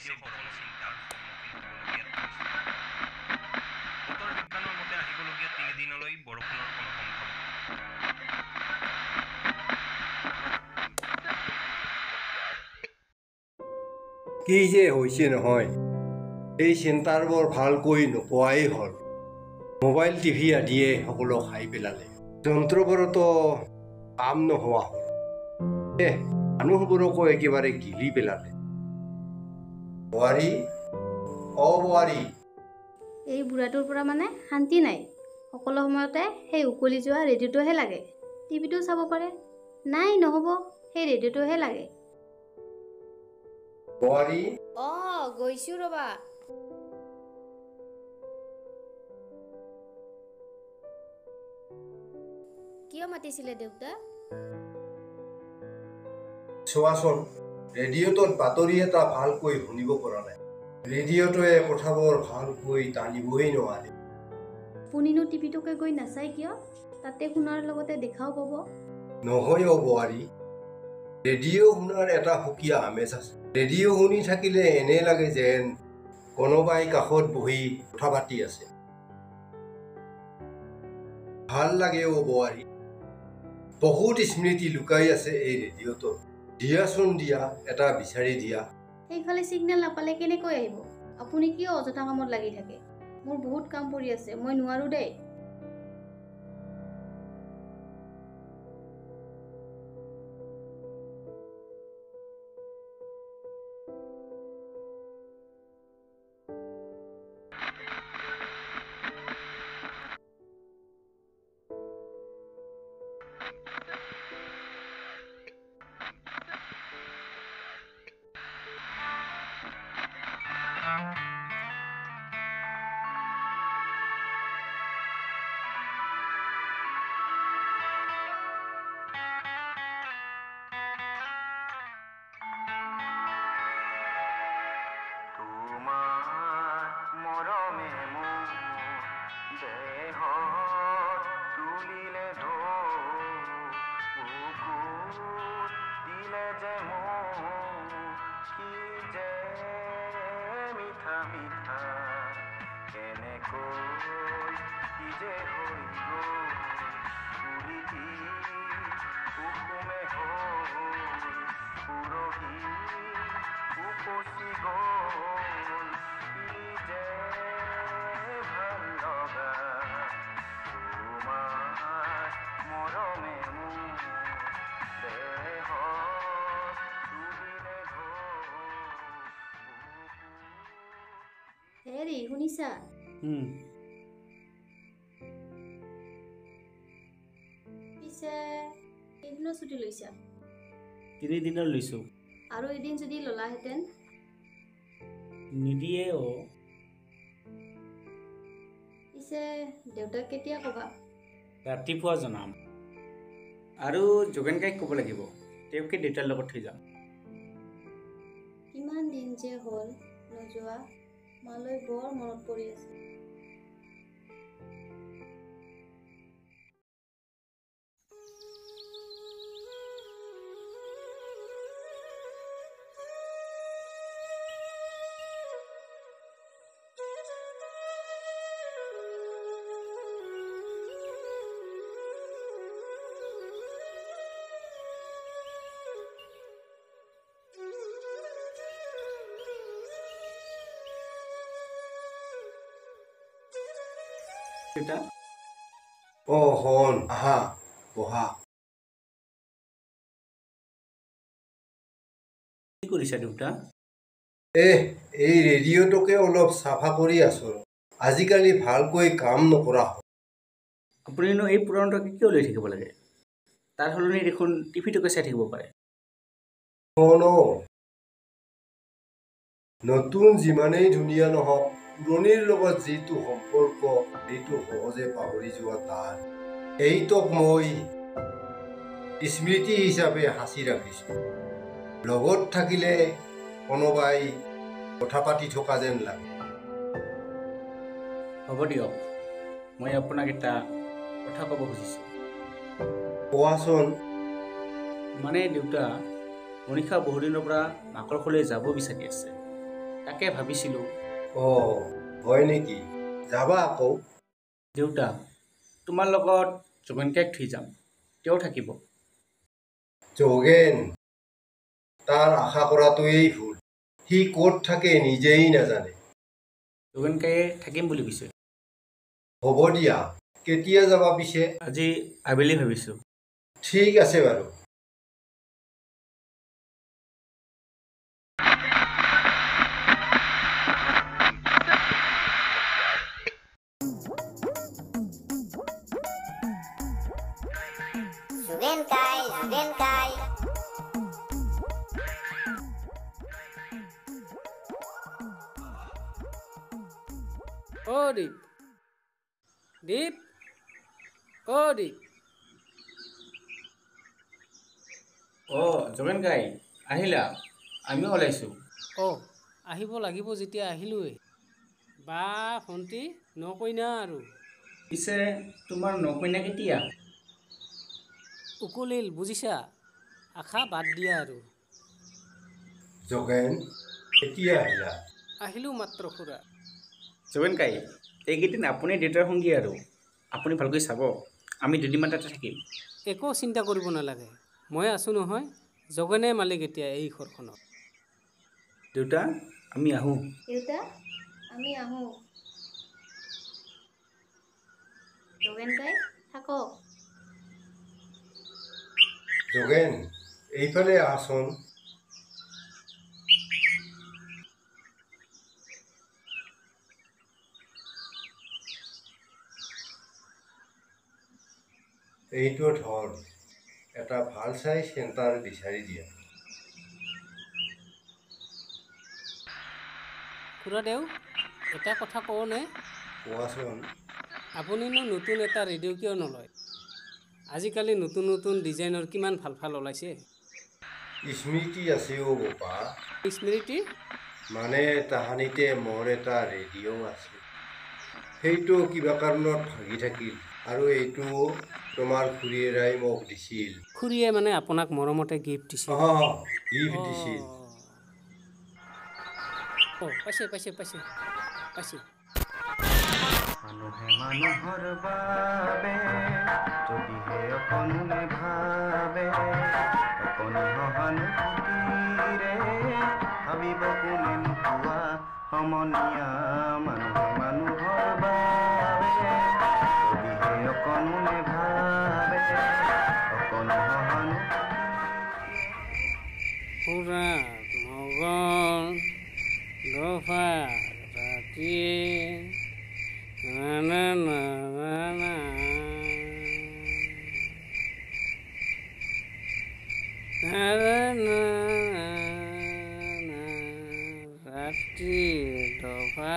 ৰাইজে সকলো চিন্তাৰ সন্মুখীন হ'বলগীয়াত পৰিছে। বতৰ বিজ্ঞানৰ মতে আহিবলগীয়া 3 দিনলৈ বৰষুণৰ কোনো সম্ভাৱনা। কি যে হৈছে নহয়, এই চিন্তাবোৰ ভালকৈ নোপোৱাই হ'ল। মোবাইল টিভি আদিয়ে সকলো খাই পেলালে। যন্ত্ৰবোৰতো কাম নোহোৱা হ'ল। মানুহবোৰকো একেবাৰে গিলি পেলালে। বোৱাৰী, বোৱাৰী, এই বুঢ়াটোৰ পৰা মানে শান্তি নাই। সকলো সময়তে সেই উকলি যোৱা ৰেডিঅ'টোহে লাগে। টিভিটো চাব পাৰে, নাই নহ'ব, সেই ৰেডিঅ'টোহে লাগে। বোৱাৰী, গৈছো ৰবা। কিয় মাতিছিলে দেউতা? চোৱাচোন, ৰেডিঅ'টোত বাতৰি এটা ভালকৈ শুনিব পৰা নাই। ৰেডিঅ'টোৱে কথাবোৰ ভালকৈ টানিবই নোৱাৰে। আপুনিনো টিভিটোকে গৈ নাচায় কিয়? তাতে শুনাৰ লগতে দেখাও পাব। নহয় বোৱাৰী, ৰেডিঅ' শুনাৰ এটা সুকীয়া আমেজ আছে। ৰেডিঅ' শুনি থাকিলে এনে লাগে যেন কোনোবাই কাষত বহি কথা পাতি আছে। ভাল লাগে বোৱাৰী। বহুত স্মৃতি লুকাই আছে এই ৰেডিঅ'টোত। দিয়াচোন দিয়া, এটা বিচাৰি দিয়া। সেইফালে ছিগনেল নাপালে কেনেকৈ আহিব? আপুনি কিয় অযথা কামত লাগি থাকে? মোৰ বহুত কাম পৰি আছে, মই নোৱাৰো দেই। হেৰি শুনিছা? পিছে কেইদিনৰ ছুটি লৈছা? 3 দিনৰ লৈছো। আৰু এদিন যদি ললাহেঁতেন? নিদিয়ে পিছে দেউতাক কেতিয়া ক'বা? ৰাতিপুৱা জনাম। আৰু যোগেন গাইক ক'ব লাগিব, তেওঁকে দেউতাৰ লগত থৈ যাম। কিমান দিন যে হ'ল নোযোৱা, মালৈ বৰ মনত পৰি আছে। দেউতা, হন, আহা, বহা। কি কৰিছা দেউতা? এই ৰেডিঅ'টোকে অলপ চাফা কৰি আছো। আজিকালি ভালকৈ কাম নকৰা হ'ল। আপুনিনো এই পুৰণাটোকে কিয় লৈ থাকিব লাগে? তাৰ সলনি দেখোন টিভিটোকে চাই থাকিব পাৰে। নতুন যিমানেই ধুনীয়া নহওক, পুৰণিৰ লগত যিটো সম্পৰ্ক, সেইটো সহজে পাহৰি যোৱা টান। এইটোক মই স্মৃতি হিচাপে সাঁচি ৰাখিছো। লগত থাকিলে কোনোবাই কথা পাতি থকা যেন লাগে। হ'ব দিয়ক, মই আপোনাক এটা কথা ক'ব খুজিছোঁ। কোৱাচোন। মানে দেউতা, মনীষা বহুদিনৰ পৰা মাকৰ ঘৰলৈ যাব বিচাৰি আছে। তাকে ভাবিছিলোঁ। অ' হয় নেকি? যাবা আকৌ। দেউতা, তোমাৰ লগত যোগেন কাইক থৈ যাম, তেওঁ থাকিব। যোগেন, তাৰ আশা কৰাটোৱেই ভুল। সি ক'ত থাকে নিজেই নাজানে। যোগেন কাইয়ে থাকিম বুলি কৈছে। হ'ব দিয়া, কেতিয়া যাবা পিছে? আজি আবেলি ভাবিছোঁ। ঠিক আছে বাৰু। Juvenkai. অ' দীপ, দীপ, অ' দীপ। অঁ যোগেন কাই, আহিলা? আমিও ওলাইছোঁ। অ' আহিব লাগিব যেতিয়া আহিলোৱেই। বা ভণ্টি নকইনা আৰু। পিছে তোমাৰ নকইনা কেতিয়া? উকলিল বুজিছা, আশা বাদ দিয়া আৰু। যোগেন, কেতিয়া আহিলা? আহিলোঁ মাত্ৰ খুৰা। যোগেন কাই, এইকেইদিন আপুনি দেউতাৰ সংগী আৰু। আপুনি ভালকৈ চাব, আমি দুদিনমান তাতে থাকিম। একো চিন্তা কৰিব নালাগে, মই আছোঁ নহয়। যোগেনে মালিক এতিয়া এই ঘৰখনৰ। দেউতা, আমি আহোঁ। দেউতা, আমি আহোঁ। যোগেন কাই, থাকক। যোগেন, এইফালে আহচোন। এইটো ধৰ, এটা ভাল চাই চেণ্টাৰ বিচাৰি দিয়া। খুৰাদেউ, এটা কথা কওঁনে? কোৱাচোন। আপুনিনো নতুন এটা ৰেডিঅ' কিয় নলয়? আজিকালি নতুন নতুন ডিজাইনৰ কিমান ভাল ভাল ওলাইছে। স্মৃতি আছে অ' বোপা। স্মৃতি? মানে তাহানিতে মোৰ এটা ৰেডিঅ' আছিল। সেইটো কিবা কাৰণত ভাগি থাকিল, আৰু এইটো তোমাৰ খুৰীয়েৰাই মোক দিছিল। খুৰীয়ে মানে আপোনাক মৰমতে গিফ্ট দিছিল। গিফ্ট অঁ দিছিল। পাইছে পাইছে পাইছে পাইছে। মানুহে মানুহৰ বাবে যদিহে অকণে ভাবে, অকণি সহানুভূতিৰে ভাবিব কোনে নোপোৱা সমনীয়া। মানুহে মানুহৰ বাবে যদিহে অকণে ভাবে, অকণি পুৰা মগন দফা ৰাতিয়ে না না না না না। না না না না ৰাতি দফা।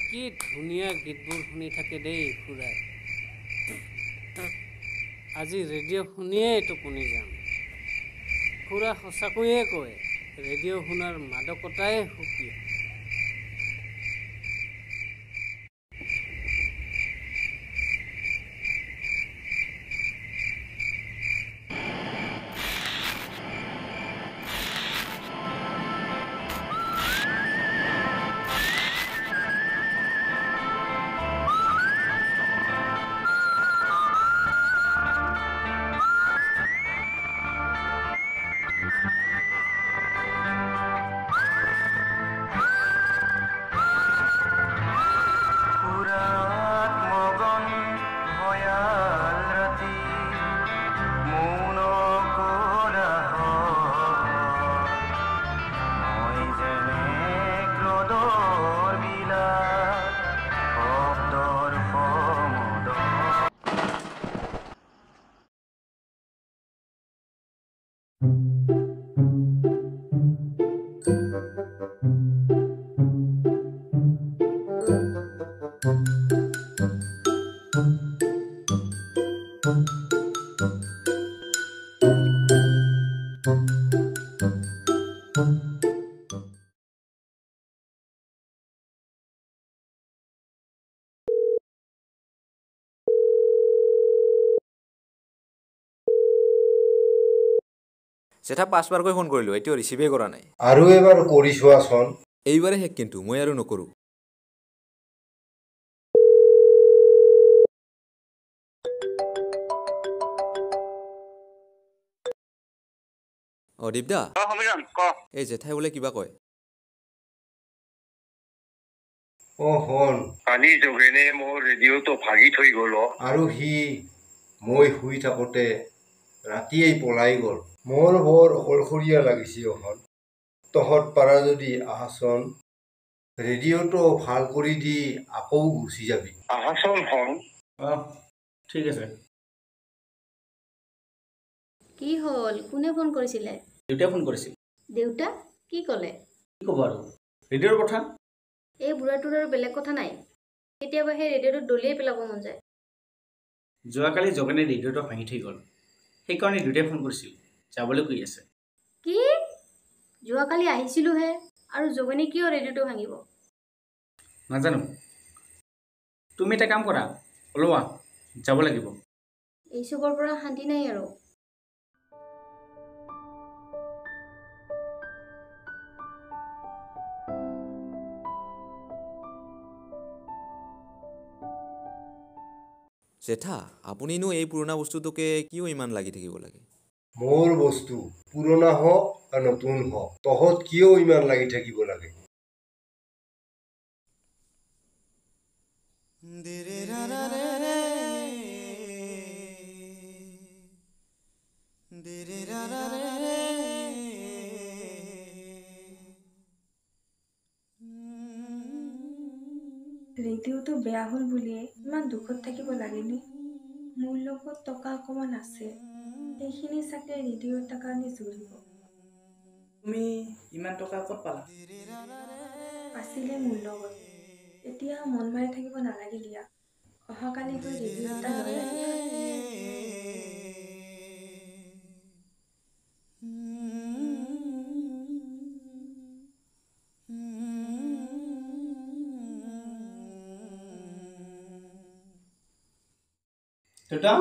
কি ধুনীয়া গীতবোৰ শুনি থাকে দেই খুৰাই। আজি ৰেডিঅ' শুনিয়েই টোপনি যাম। খুৰা সঁচাকৈয়ে কয়, ৰেডিঅ' শুনাৰ মাদকতাই সুকীয়া। জেঠা 5বাৰকৈ ফোন কৰিলোঁ এতিয়াও ৰিচিভেই কৰা নাই আৰু এবাৰ কৰি চোৱাচোন এইবাৰে শেষ কিন্তু মই আৰু নকৰোঁ দীপদা সমীৰণ ক এই জেঠাই বোলে কিবা কয় হন কালি যোগেনে মোৰ ৰেডিঅ'টো ভাগি থৈ গ'ল আৰু সি মই শুই থাকোঁতে ৰাতিয়েই পলাই গ'ল মোৰ বৰ অকলশৰীয়া লাগিছে হন তহঁত পাৰা যদি আহাচোন ৰেডিঅ'টো ভাল কৰি দি আকৌ গুচি যাবি আহাচোন হন অঁ ঠিক আছে কি হ'ল কোনে ফোন কৰিছিলে দেউতাই ফোন কৰিছিল দেউতা কি ক'লে কি ক'ব আৰু ৰেডিঅ'ৰ কথা এই বুঢ়াটোৰ আৰু বেলেগ কথা নাই কেতিয়াবা সেই ৰেডিঅ'টো দলিয়াই পেলাব মন যায় যোৱাকালি যোগেনে ৰেডিঅ'টো ভাঙি থৈ গ'ল সেইকাৰণে দেউতাই ফোন কৰিছিল যাবলৈ কৈ আছে কি যোৱাকালি আহিছিলোঁহে আৰু যোগেনে কিয় ৰেডিঅ'টো ভাঙিব নাজানো তুমি এটা কাম কৰা ওলোৱা যাব লাগিব এই চবৰ পৰা শান্তি নাই আৰু জেঠা আপুনিনো এই পুৰণা বস্তুটোকে কিয় ইমান লাগি থাকিব লাগে মোৰ বস্তু পুৰণা হওক বা নতুন হওক তহঁত কিয় ইমান লাগি থাকিব লাগে ৰেডিঅ'টো বেয়া হ'ল বুলিয়ে ইমান দুখত থাকিব লাগেনে মোৰ লগত টকা অকণমান আছে সেইখিনি চাগে ৰেডিঅ' এটাৰ কাৰণে জুৰিব তুমি ইমান টকা ক'ত পালা আছিলে মোৰ লগত এতিয়া মন মাৰি থাকিব নালাগিল ইয়াক অহাকালি গৈ ৰেডিঅ' এটা লৈ আহিবা দেউতা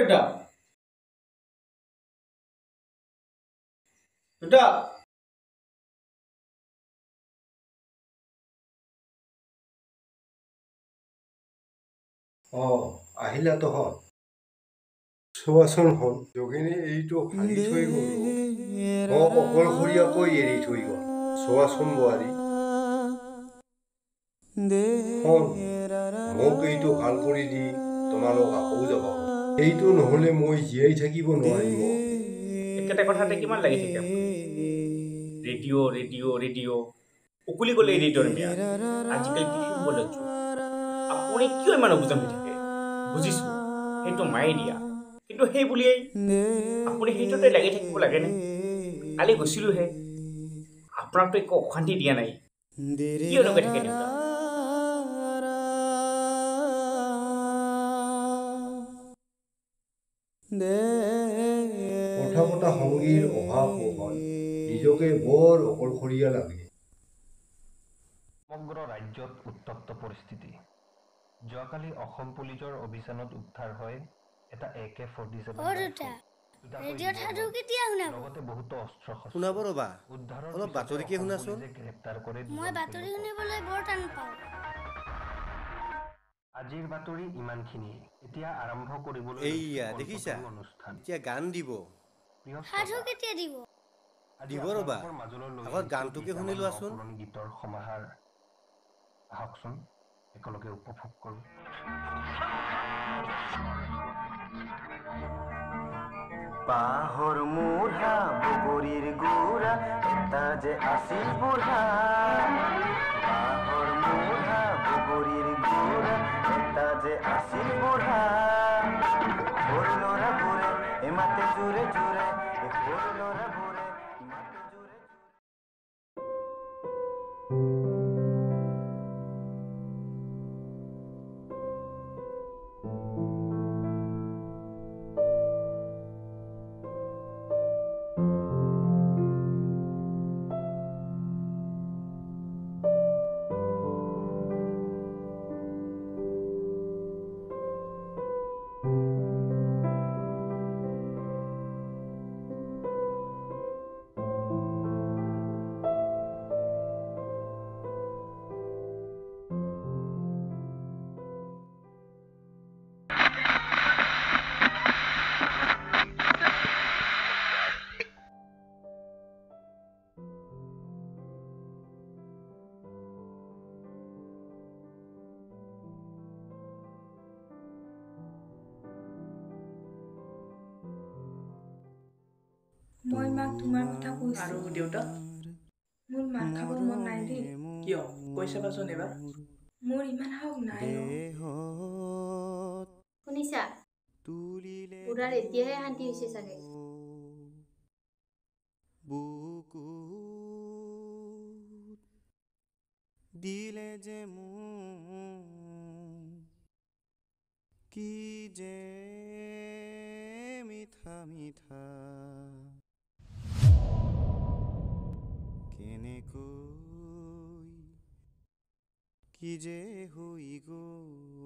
দেউতা দেউতা আহিলা তহঁত চোৱাচোন হন যোগেনে এইটো ভাঙি থৈ গ'ল মোক অকলশৰীয়াকৈ এৰি থৈ গ'ল চোৱাচোন বোৱাৰী হন মোক এইটো ভাল কৰি দি তোমালোক আকৌ যাব এইটো নহ'লে মই জীয়াই থাকিব নোৱাৰিম একেটা কথাতে কিমান লাগি থাকে ৰেডিঅ' ৰেডিঅ' ৰেডিঅ' উকুলি গ'লে ৰেডিঅ'ৰ বেয়া আজিকালি টিভি মোবাইলত যুগ আপুনি কিয় ইমান অবুজন হৈ থাকে বুজিছোঁ সেইটো মায়ে দিয়া কিন্তু সেই বুলিয়েই আপুনি সেইটোতে লাগি থাকিব লাগেনে কালি গৈছিলোঁহে আপোনাকতো একো অশান্তি দিয়া নাই কি এনেকৈ থাকে দেউতা কথা পতা সংগীৰ অভাৱ হয় নিজকে বৰ অকলশৰীয়া লাগে সমগ্ৰ ৰাজ্যত উত্তপ্ত পৰিস্থিতি যোৱাকালি অসম পুলিচৰ অভিযানত উদ্ধাৰ হয় এটা AK-47 লগতে বহুতো অস্ত্ৰ শুনাব ৰ'বা উদ্ধাৰৰ অলপ বাতৰিকে শুনাচোন গ্ৰেপ্তাৰ কৰে মই বাতৰি শুনিবলৈ বৰ টান পাওঁ আজিৰ বাতৰি ইমানখিনি এতিয়া আৰম্ভ কৰিবলৈ এইয়া দেখিছা অনুষ্ঠান এতিয়া গান দিব সাধু কেতিয়া দিব দিব ৰ'বা আগত গানটোকে শুনি লোৱাচোন গীতৰ সমাহাৰ আহকচোন একেলগে উপভোগ কৰোঁ বাঁহৰ মূঢ়া বগৰীৰ গুড়া এটা যে আছিল বুঢ়া বাঁহৰ মূঢ়া বগৰীৰ গুড়া এটা যে আছিল বুঢ়া সৰু ল'ৰাবোৰে এমাতে জোৰে জোৰে সৰু ল'ৰাবোৰে মাতে জোৰে মই মাক তোমাৰ কথা কৈছো আৰু দেউতা মোৰ মাৰ খাব মন নাই দেই কিয় কৈ চাবাচোন এবাৰ মোৰ ইমান সাহস নাই শুনিছা বুঢ়াৰ এতিয়াহে শান্তি হৈছে চাগে দিলে যে কি যে মিঠা মিঠা কেনেকৈ কি যে হৈ গ'ল